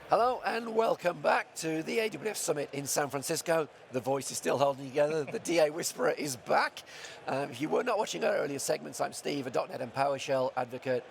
Hello and welcome back to the AWS Summit in San Francisco. The voice is still holding together. The DA Whisperer is back. If you were not watching our earlier segments, I'm Steve, a .NET and PowerShell advocate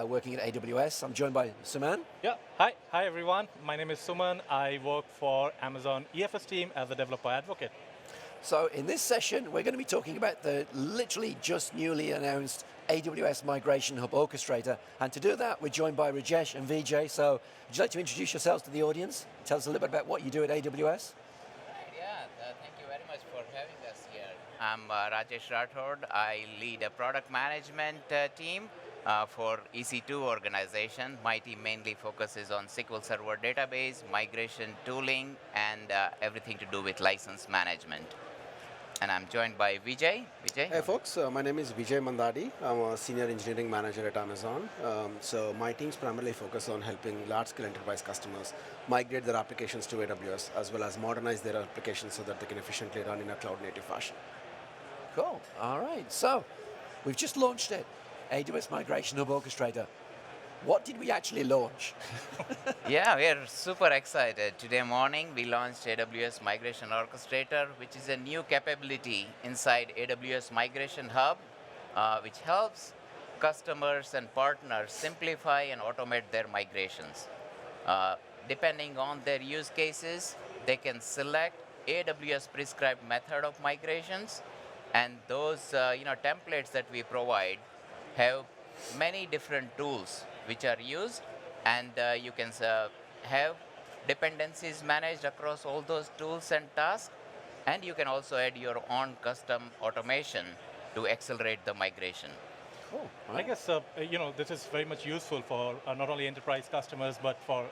working at AWS. I'm joined by Suman. Yeah, hi everyone. My name is Suman. I work for Amazon EFS team as a developer advocate. So in this session, we're going to be talking about the literally just newly announced AWS Migration Hub Orchestrator. And to do that, we're joined by Rajesh and Vijay. So would you like to introduce yourselves to the audience? Tell us a little bit about what you do at AWS. Thank you very much for having us here. I'm Rajesh Rathod. I lead a product management team for EC2 organization. My team mainly focuses on SQL Server database, migration tooling, and everything to do with license management. And I'm joined by Vijay. Vijay? Hey folks, my name is Vijay Mandadi. I'm a senior engineering manager at Amazon. So my teams primarily focus on helping large-scale enterprise customers migrate their applications to AWS as well as modernize their applications so that they can efficiently run in a cloud-native fashion. Cool. All right. So we've just launched it, AWS Migration Hub Orchestrator. What did we actually launch? Yeah, we're super excited. Today morning, we launched AWS Migration Orchestrator, which is a new capability inside AWS Migration Hub, which helps customers and partners simplify and automate their migrations. Depending on their use cases, they can select AWS prescribed method of migrations, and those templates that we provide have many different tools which are used, and you can have dependencies managed across all those tools and tasks, and you can also add your own custom automation to accelerate the migration. Cool. I guess this is very much useful for not only enterprise customers but for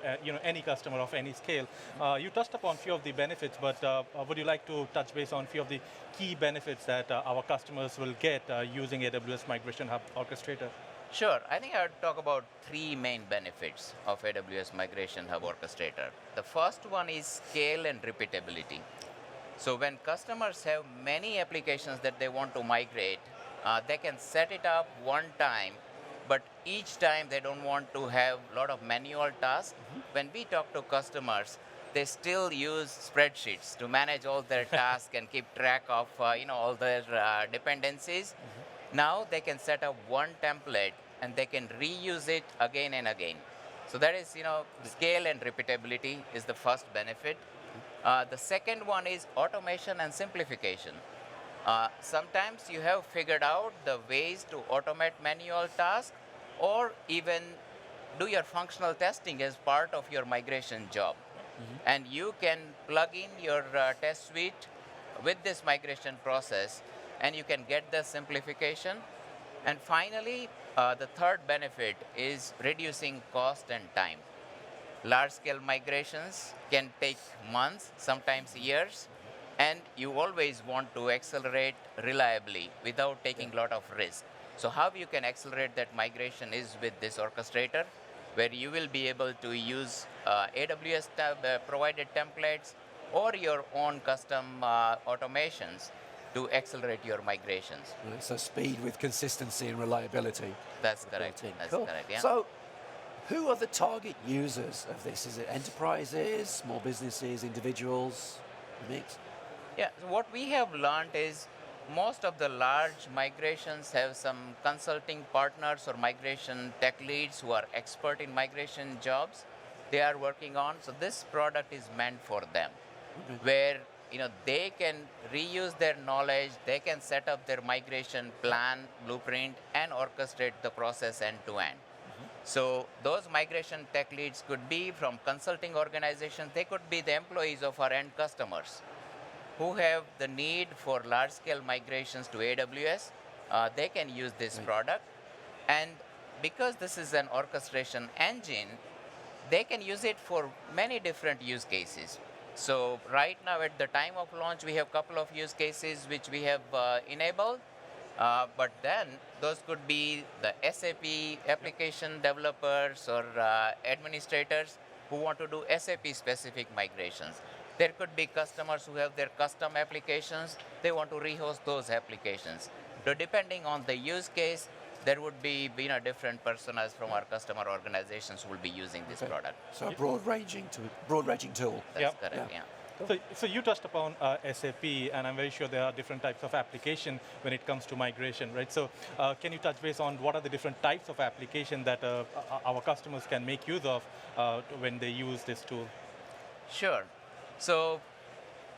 any customer of any scale. You touched upon a few of the benefits, but would you like to touch base on a few of the key benefits that our customers will get using AWS Migration Hub Orchestrator? Sure. I think I would talk about three main benefits of AWS Migration Hub Orchestrator. The first one is scale and repeatability. So when customers have many applications that they want to migrate, they can set it up one time, but each time they don't want to have a lot of manual tasks. When we talk to customers, they still use spreadsheets to manage all their tasks and keep track of all their dependencies. Now they can set up one template and they can reuse it again and again. So that is, scale and repeatability is the first benefit. The second one is automation and simplification. Sometimes you have figured out the ways to automate manual tasks or even do your functional testing as part of your migration job. And you can plug in your test suite with this migration process and you can get the simplification. And finally, the third benefit is reducing cost and time. Large-scale migrations can take months, sometimes years, and you always want to accelerate reliably without taking a lot of risk. So how you can accelerate that migration is with this orchestrator, where you will be able to use AWS provided templates or your own custom automations to accelerate your migrations. So speed with consistency and reliability. That's correct. That's Cool. correct. Yeah. So who are the target users of this? Is it enterprises, small businesses, individuals, a mix? Yeah, so what we have learned is most of the large migrations have some consulting partners or migration tech leads who are expert in migration jobs they are working on. So this product is meant for them, where they can reuse their knowledge, they can set up their migration plan, blueprint, and orchestrate the process end to end. So those migration tech leads could be from consulting organizations, they could be the employees of our end customers who have the need for large-scale migrations to AWS. They can use this product. And because this is an orchestration engine, they can use it for many different use cases. So right now at the time of launch, we have a couple of use cases which we have enabled. But then those could be the SAP application developers or administrators who want to do SAP specific migrations. There could be customers who have their custom applications. They want to rehost those applications. So depending on the use case, there would be different personas from our customer organizations who will be using this Okay. product. So a broad-ranging tool. That's Yep. correct. Yeah. Yeah. So you touched upon SAP, and I'm very sure there are different types of application when it comes to migration, right? So can you touch base on what are the different types of application that our customers can make use of when they use this tool? Sure. So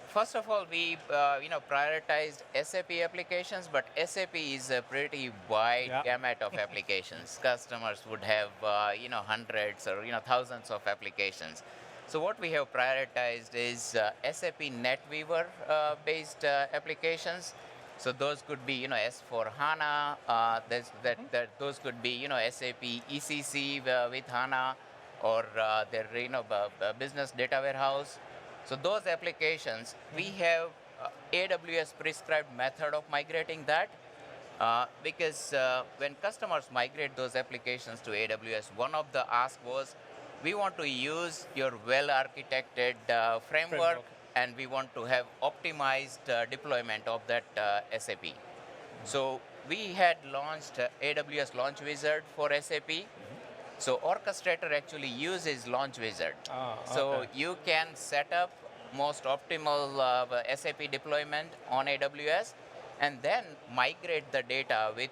first of all, we prioritized SAP applications, but SAP is a pretty wide Yeah. gamut of applications. Customers would have hundreds or thousands of applications. So what we have prioritized is SAP NetWeaver based applications. So those could be S4 HANA. Those could be SAP ECC with HANA, or their business data warehouse. So those applications, we have AWS prescribed method of migrating that, because when customers migrate those applications to AWS, one of the ask was, we want to use your well-architected framework, and we want to have optimized deployment of that SAP. So we had launched AWS Launch Wizard for SAP. So Orchestrator actually uses Launch Wizard. So okay. you can set up most optimal SAP deployment on AWS, and then migrate the data with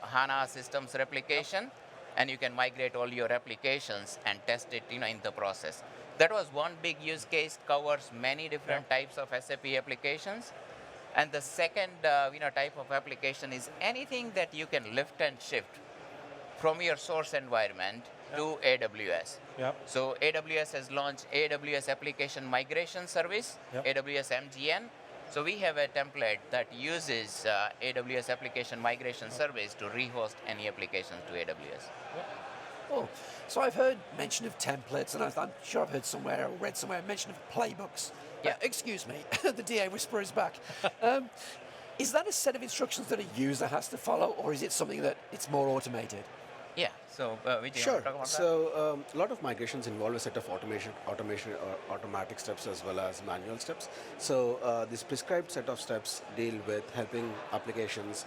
HANA systems replication, and you can migrate all your applications and test it in the process. That was one big use case, covers many different types of SAP applications. And the second type of application is anything that you can lift and shift from your source environment to AWS. Yep. So AWS has launched AWS Application Migration Service, Yep. AWS MGN. So we have a template that uses AWS Application Migration Service to rehost any applications to AWS. Oh, so I've heard mention of templates, and I'm sure I've heard somewhere or read somewhere mention of playbooks. Yeah. Excuse me, the DA whisperer is back. Is that a set of instructions that a user has to follow, or is it something that it's more automated? Yeah, so Vijay, you want Sure. to talk about that? So a lot of migrations involve a set of automation or automatic steps as well as manual steps. So this prescribed set of steps deal with helping applications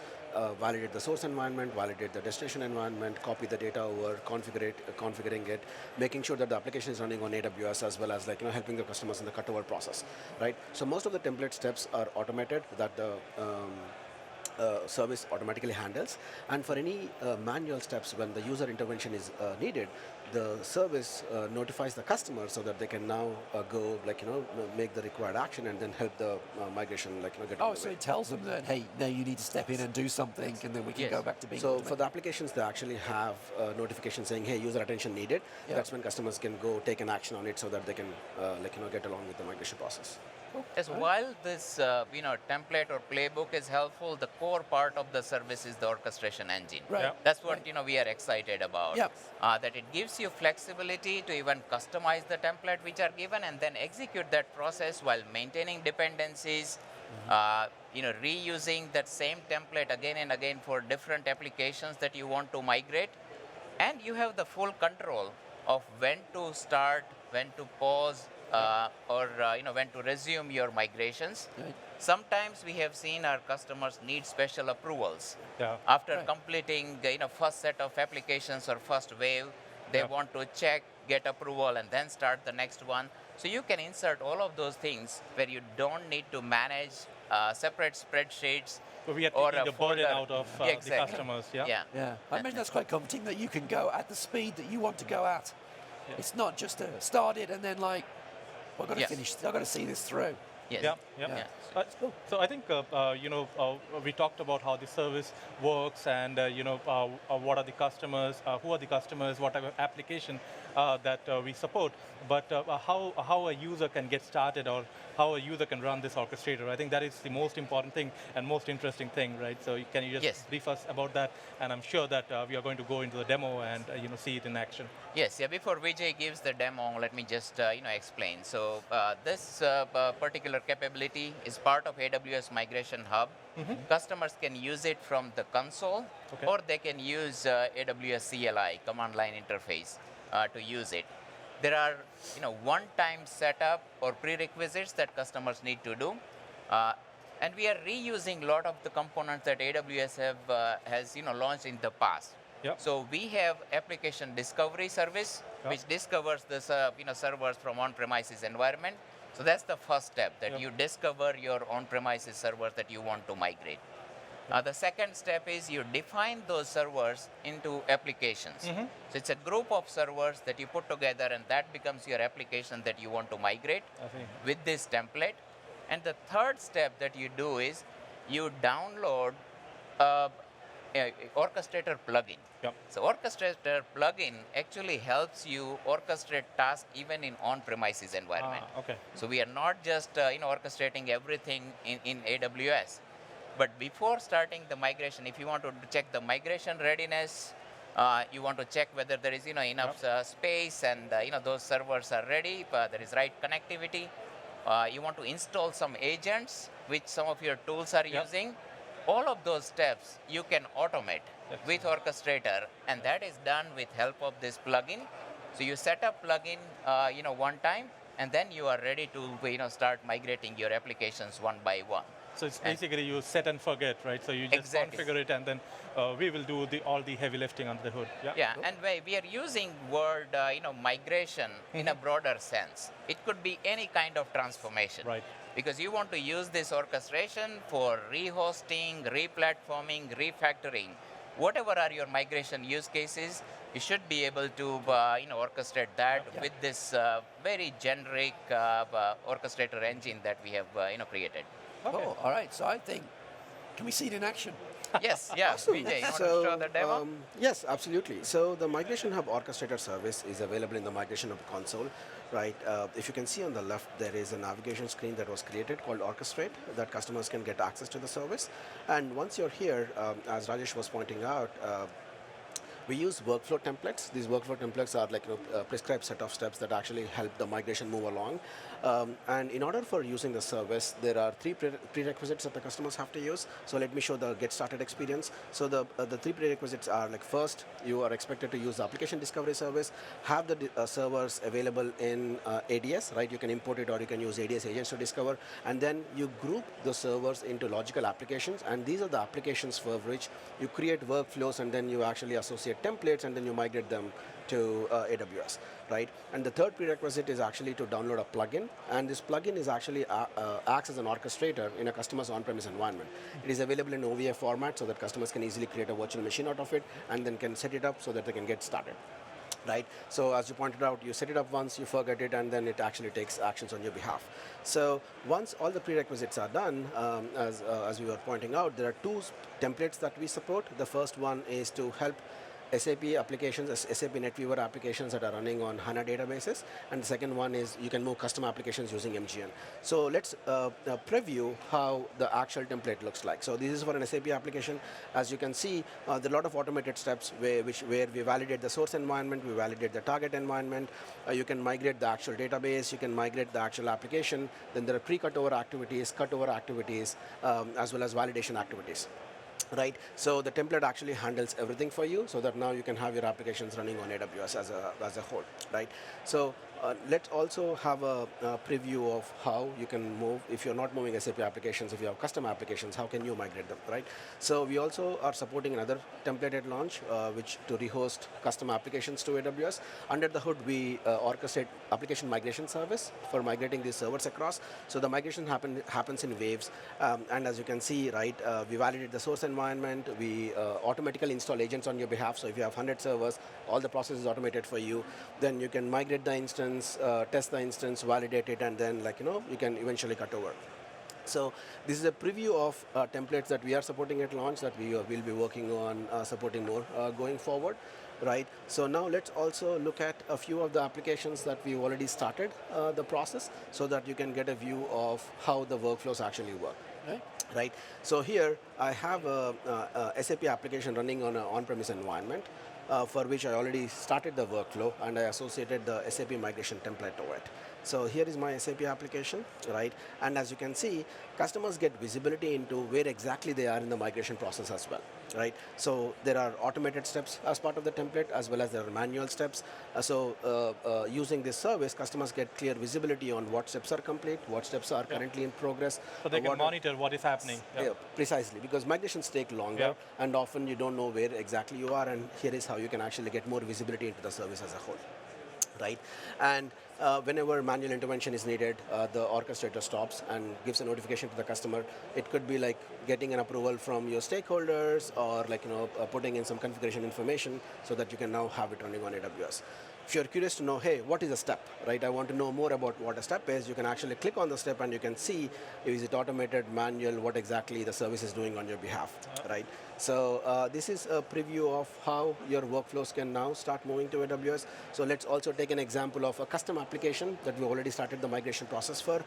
validate the source environment, validate the destination environment, copy the data over, configuring it, making sure that the application is running on AWS, as well as helping the customers in the cutover process, right? So most of the template steps are automated that the service automatically handles, and for any manual steps when the user intervention is needed, the service notifies the customer so that they can now go make the required action and then help the migration get Oh, underway. so it tells them that, hey, now you need to step in and do something, and then we can Yes. go back to being So automated. for the applications, they actually have a notification saying, "Hey, user attention needed." Yeah. That's when customers can go take an action on it so that they can get along with the migration process. Yes, while this template or playbook is helpful, the core part of the service is the orchestration engine. Right. Yeah. That's what we are excited about. Yep. That it gives you flexibility to even customize the template which are given, and then execute that process while maintaining dependencies, reusing that same template again and again for different applications that you want to migrate, and you have the full control of when to start, when to pause, or when to resume your migrations. Right. Sometimes we have seen our customers need special approvals. Yeah. After Right. completing first set of applications or first wave, they Yeah. want to check, get approval, and then start the next one. So you can insert all of those things where you don't need to manage separate spreadsheets. So we are or taking a the burden folder. out of Yeah, the exactly. customers. Yeah. Yeah. Yeah, I imagine that's quite comforting that you can go at the speed that you want to go at. Yeah. It's not just to start it and then I've got to Yes. finish. I've got to see this through. Yes. Yeah, yeah. Yeah. So I think we talked about how the service works, and what are the customers, who are the customers, what type of application that we support. But how a user can get started, or how a user can run this orchestrator. I think that is the most important thing and most interesting thing, right? So can you just Yes. brief us about that? And I'm sure that we are going to go into the demo and see it in action. Yes, yeah, before Vijay gives the demo, let me just explain. So this particular capability is part of AWS Migration Hub. Customers can use it from the console, Okay. or they can use AWS CLI, command line interface, to use it. There are one-time setup or prerequisites that customers need to do. and we are reusing a lot of the components that AWS has launched in the past. Yep. So we have application discovery service, Yep. which discovers the servers from on-premises environment. So that's the first step, that Yep. you discover your on-premises servers that you want to migrate. The second step is you define those servers into applications. So it's a group of servers that you put together, and that becomes your application that you want to migrate I see. with this template. And the third step that you do is you download a orchestrator plugin. Yep. So orchestrator plugin actually helps you orchestrate tasks even in on-premises environment. Okay. So we are not just orchestrating everything in AWS, but before starting the migration, if you want to check the migration readiness, you want to check whether there is enough space and those servers are ready, there is right connectivity. You want to install some agents which some of your tools are Yep. using. All of those steps you can automate with Orchestrator, and that is done with help of this plugin. So you set up plugin one time, and then you are ready to start migrating your applications one by one. So it's And- basically you set and forget, right? So you just Exactly. configure it, and then we will do all the heavy lifting under the hood. Yeah, and we are using word migration in a broader sense. It could be any kind of transformation. Right. Because you want to use this orchestration for rehosting, replatforming, refactoring. Whatever are your migration use cases, you should be able to orchestrate that with this very generic orchestrator engine that we have created. Okay. Oh, all right. So I think, can we see it in action? Yes, yeah, Vijay, you want to show the demo? Yes, absolutely. So the Migration Hub Orchestrator service is available in the Migration Hub console, right? If you can see on the left, there is a navigation screen that was created called Orchestrate that customers can get access to the service. And once you're here, as Rajesh was pointing out, we use workflow templates. These workflow templates are like a prescribed set of steps that actually help the migration move along. And in order for using the service, there are three prerequisites that the customers have to use. So let me show the get started experience. So the three prerequisites are like, first, you are expected to use the application discovery service, have the servers available in ADS, right? You can import it or you can use ADS agents to discover. And then you group the servers into logical applications. And these are the applications for which you create workflows, and then you actually associate templates, and then you migrate them to AWS, right? And the third prerequisite is actually to download a plugin, and this plugin is actually acts as an orchestrator in a customer's on-premise environment. It is available in OVA format so that customers can easily create a virtual machine out of it, and then can set it up so that they can get started. Right? So as you pointed out, you set it up once, you forget it, and then it actually takes actions on your behalf. So once all the prerequisites are done, as we were pointing out, there are two templates that we support. The first one is to help SAP applications, SAP NetWeaver applications that are running on HANA databases, and the second one is you can move custom applications using MGN. So let's preview how the actual template looks like. So this is for an SAP application. As you can see, there are a lot of automated steps where we validate the source environment, we validate the target environment. You can migrate the actual database, you can migrate the actual application. Then there are pre-cutover activities, cutover activities, as well as validation activities. Right, so the template actually handles everything for you, so that now you can have your applications running on AWS as a whole, right? So let's also have a preview of how you can move. If you're not moving SAP applications, if you have custom applications, how can you migrate them, right? So we also are supporting another template at launch, which to rehost custom applications to AWS. Under the hood, we orchestrate application migration service for migrating these servers across. So the migration happens in waves, and as you can see, right, we validate the source environment. We automatically install agents on your behalf. So if you have 100 servers, all the process is automated for you. Then you can migrate the instance, test the instance, validate it, and then you can eventually cut over. So this is a preview of templates that we are supporting at launch that we will be working on supporting more going forward. Right. So now let's also look at a few of the applications that we've already started the process, so that you can get a view of how the workflows actually work. Right. So here I have a SAP application running on an on-premise environment, for which I already started the workflow, and I associated the SAP migration template to it. So here is my SAP application, right? And as you can see, customers get visibility into where exactly they are in the migration process as well, right? So there are automated steps as part of the template, as well as there are manual steps. Using this service, customers get clear visibility on what steps are complete, what steps are currently in progress. So they can what are- monitor what is happening. yeah, precisely, because migrations take longer, Yeah. and often you don't know where exactly you are, and here is how you can actually get more visibility into the service as a whole, right? And whenever manual intervention is needed, the orchestrator stops and gives a notification to the customer. It could be like getting an approval from your stakeholders, or like putting in some configuration information so that you can now have it running on AWS. If you're curious to know, hey, what is a step, right? I want to know more about what a step is. You can actually click on the step and you can see, is it automated, manual, what exactly the service is doing on your behalf, right? So this is a preview of how your workflows can now start moving to AWS. So let's also take an example of a custom application that we already started the migration process for.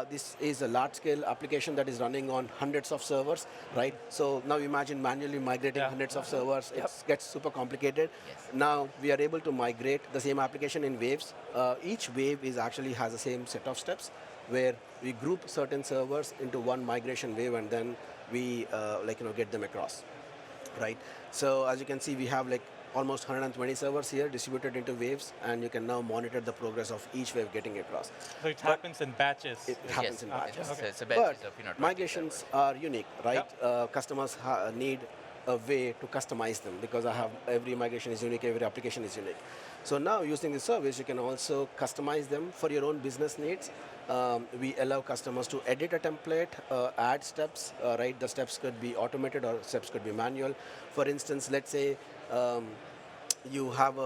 This is a large-scale application that is running on hundreds of servers, right? So now imagine manually migrating hundreds of servers. It gets super complicated. Yes. Now we are able to migrate the same application in waves. Each wave is actually has the same set of steps, where we group certain servers into one migration wave, and then we get them across, right? So as you can see, we have like almost 120 servers here distributed into waves, and you can now monitor the progress of each wave getting across. So it happens in batches. It happens in Yes, batches. it's a But batches of 20 migrations servers. are unique, right? Customers need a way to customize them, because every migration is unique, every application is unique. So now using the service, you can also customize them for your own business needs. We allow customers to edit a template, add steps, right? The steps could be automated or steps could be manual. For instance, let's say you have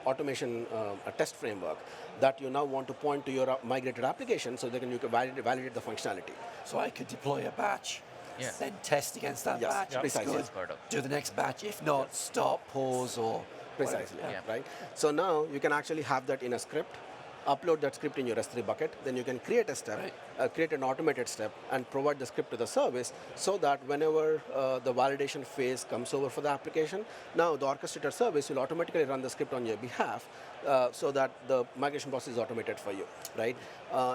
automation a test framework that you now want to point to your migrated application, so you can validate the functionality. So I could deploy a batch, Yeah. then test against that Yes, batch. yeah, If it's precisely. good, That's part of- do the next batch. If not, stop, pause, or Precisely, whatever. Yeah. right? So now you can actually have that in a script, upload that script in your S3 bucket, then you can create a step, Right. create an automated step, and provide the script to the service, so that whenever the validation phase comes over for the application, now the orchestrator service will automatically run the script on your behalf, so that the migration process is automated for you, right?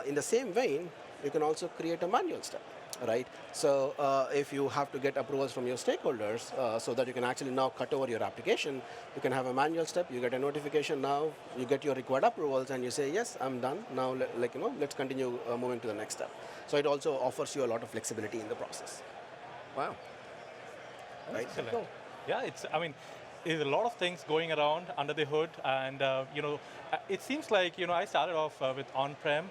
In the same vein, you can also create a manual step, right? So if you have to get approvals from your stakeholders, so that you can actually now cut over your application, you can have a manual step. You get a notification now, you get your required approvals, and you say, yes, I'm done. Now, let's continue moving to the next step. So it also offers you a lot of flexibility in the process, Wow. right? Excellent. Yeah, there's a lot of things going around under the hood, and it seems like I started off with on-prem,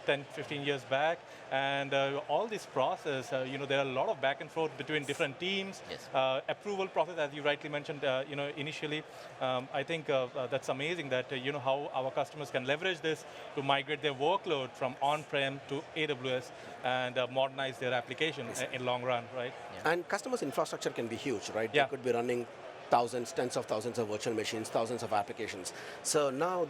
10, 15 years back, and all this process, there are a lot of back and forth between different teams. Yes. Approval process, as you rightly mentioned, initially. I think that's amazing that how our customers can leverage this to migrate their workload from on-prem to AWS and modernize their application in long run, right? And customers' infrastructure can be huge, right? Yeah. They could be running thousands, tens of thousands of virtual machines, thousands of applications. So now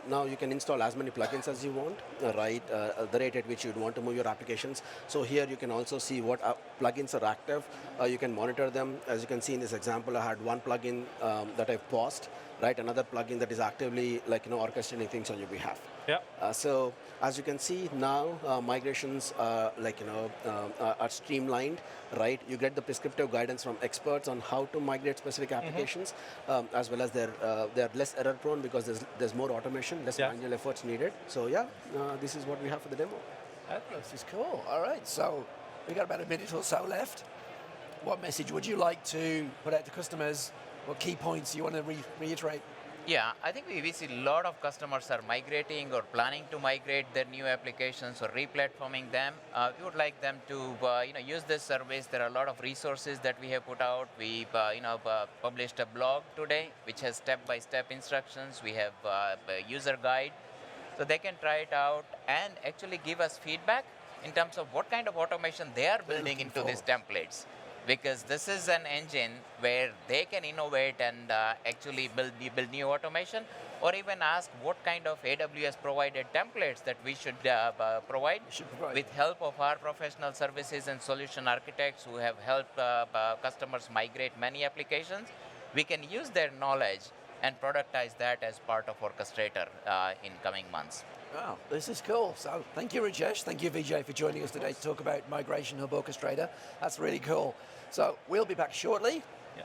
now you can install as many plugins as you want, right? The rate at which you'd want to move your applications. So here you can also see what plugins are active. You can monitor them. As you can see in this example, I had one plugin that I've paused, right? Another plugin that is actively orchestrating things on your behalf. Yeah. So as you can see now, migrations are streamlined, right? You get the prescriptive guidance from experts on how to migrate specific applications, as well as they're less error prone, because there's more automation, less Yeah. manual efforts needed. So yeah, this is what we have for the demo. This is cool. All right, so we got about a minute or so left. What message would you like to put out to customers? What key points you want to reiterate? Yeah, I think we see a lot of customers are migrating or planning to migrate their new applications or replatforming them. We would like them to use this service. There are a lot of resources that we have put out. We published a blog today which has step-by-step instructions. We have a user guide, so they can try it out and actually give us feedback in terms of what kind of automation they are building into these templates. Because this is an engine where they can innovate and actually build new automation, or even ask what kind of AWS provided templates that we should provide with help of our professional services and solution architects who have helped customers migrate many applications. We can use their knowledge and productize that as part of Orchestrator in coming months. Wow, this is cool. So thank you, Rajesh. Thank you, Vijay, for joining us today to talk about Migration Hub Orchestrator. That's really cool. So we'll be back shortly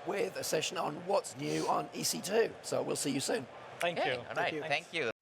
with a session on what's new on EC2. So we'll see you soon. Thank Okay, you. all right. Thank you.